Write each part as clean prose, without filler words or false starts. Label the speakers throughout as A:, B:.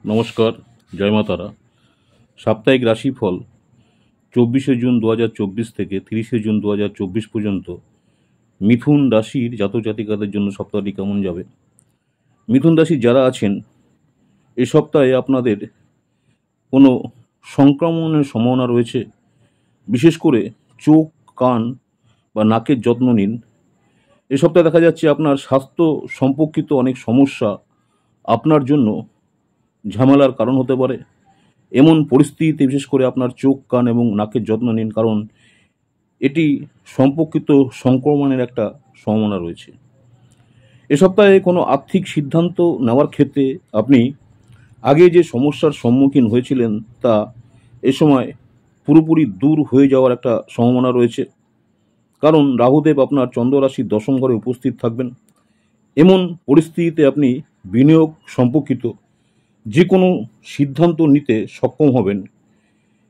A: নমস্কার, জয় মা তারা। সাপ্তাহিক রাশিফল 24শে জুন 2024 থেকে 30শে জুন 2024 পর্যন্ত মিথুন রাশির জাতক জাতিকাদের জন্য সপ্তাহটি কেমন যাবে। মিথুন রাশির যারা আছেন এই সপ্তাহে আপনাদের কোনো সংক্রমণের সম্ভাবনা রয়েছে। বিশেষ করে চোখ, কান বা নাকের যত্ন নিন। এ সপ্তাহে দেখা যাচ্ছে আপনার স্বাস্থ্য সম্পর্কিত অনেক সমস্যা আপনার জন্য ঝামেলার কারণ হতে পারে। এমন পরিস্থিতিতে বিশেষ করে আপনার চোখ, কান এবং নাকের যত্ন নিন, কারণ এটি সম্পর্কিত সংক্রমণের একটা সম্ভাবনা রয়েছে। এ সপ্তাহে কোনো আর্থিক সিদ্ধান্ত নেওয়ার ক্ষেত্রে আপনি আগে যে সমস্যার সম্মুখীন হয়েছিলেন তা এ সময় পুরোপুরি দূর হয়ে যাওয়ার একটা সম্ভাবনা রয়েছে, কারণ রাহুদেব আপনার চন্দ্র রাশির দশম ঘরে উপস্থিত থাকবেন। এমন পরিস্থিতিতে আপনি বিনিয়োগ সম্পর্কিত যে কোনো সিদ্ধান্ত নিতে সক্ষম হবেন।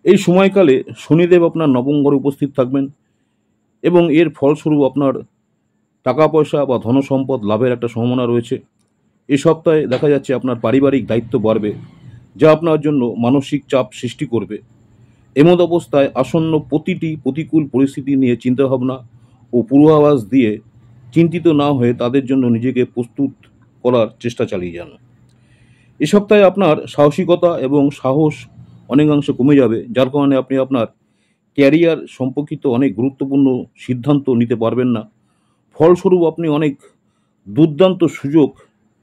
A: এই সময়কালে শনিদেব আপনার নবম ঘরে উপস্থিত থাকবেন এবং এর ফলস্বরূপ আপনার টাকা পয়সা বা ধনসম্পদ লাভের একটা সম্ভাবনা রয়েছে। এই সপ্তাহে দেখা যাচ্ছে আপনার পারিবারিক দায়িত্ব বাড়বে, যা আপনার জন্য মানসিক চাপ সৃষ্টি করবে। এমত অবস্থায় আসন্ন প্রতিটি প্রতিকূল পরিস্থিতি নিয়ে চিন্তাভাবনা ও পূর্বাভাস দিয়ে চিন্তিত না হয়ে তাদের জন্য নিজেকে প্রস্তুত করার চেষ্টা চালিয়ে যান। এ সপ্তাহে আপনার সাহসিকতা এবং সাহস অনেকাংশে কমে যাবে, যার কারণে আপনি আপনার ক্যারিয়ার সম্পর্কিত অনেক গুরুত্বপূর্ণ সিদ্ধান্ত নিতে পারবেন না। ফলস্বরূপ আপনি অনেক দুর্দান্ত সুযোগ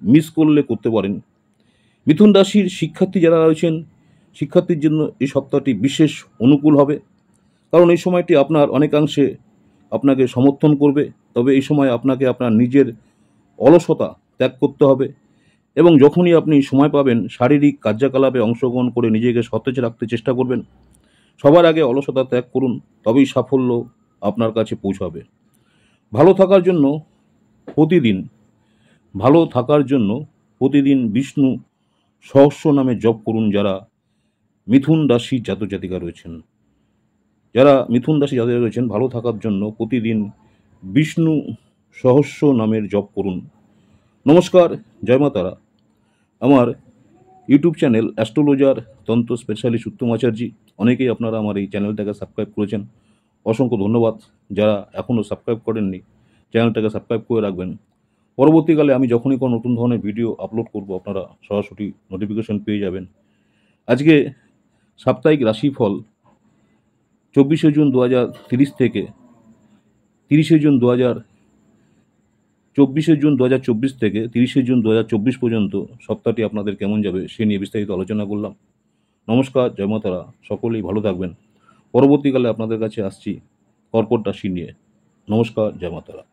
A: মিস করতে পারেন। মিথুন রাশির শিক্ষার্থী যারা রয়েছেন, শিক্ষার্থীর জন্য এই সপ্তাহটি বিশেষ অনুকূল হবে, কারণ এই সময়টি আপনার অনেকাংশে আপনাকে সমর্থন করবে। তবে এই সময় আপনাকে আপনার নিজের অলসতা ত্যাগ করতে হবে এবং যখনই আপনি সময় পাবেন শারীরিক কার্যকলাপে অংশগ্রহণ করে নিজেকে সতেজ রাখতে চেষ্টা করবেন। সবার আগে অলসতা ত্যাগ করুন, তবেই সাফল্য আপনার কাছে পৌঁছাবে। ভালো থাকার জন্য প্রতিদিন বিষ্ণু সহস্র নামে জপ করুন। যারা মিথুন রাশি জাতক জাতিকা রয়েছেন, ভালো থাকার জন্য প্রতিদিন বিষ্ণু সহস্র নামের জপ করুন। নমস্কার, জয় মা তারা। আমার ইউটিউব চ্যানেল অ্যাস্ট্রোলজার তন্ত্র স্পেশালিস্ট উত্তম আচার্য, অনেকেই আপনারা আমার এই চ্যানেলটাকে সাবস্ক্রাইব করেছেন, অসংখ্য ধন্যবাদ। যারা এখনও সাবস্ক্রাইব করেননি চ্যানেলটাকে সাবস্ক্রাইব করে রাখবেন। পরবর্তীকালে আমি যখনই কোনো নতুন ধরনের ভিডিও আপলোড করব আপনারা সরাসরি নোটিফিকেশন পেয়ে যাবেন। আজকে সাপ্তাহিক রাশিফল 24শে জুন 2023 থেকে 30শে জুন 2024 পর্যন্ত সপ্তাহটি আপনাদের কেমন যাবে সে নিয়ে বিস্তারিত আলোচনা করলাম। নমস্কার, জয় মা তারা। সকলেই ভালো থাকবেন। পরবর্তীকালে আপনাদের কাছে আসছি কর্কট রাশি নিয়ে। নমস্কার, জয় মা তারা।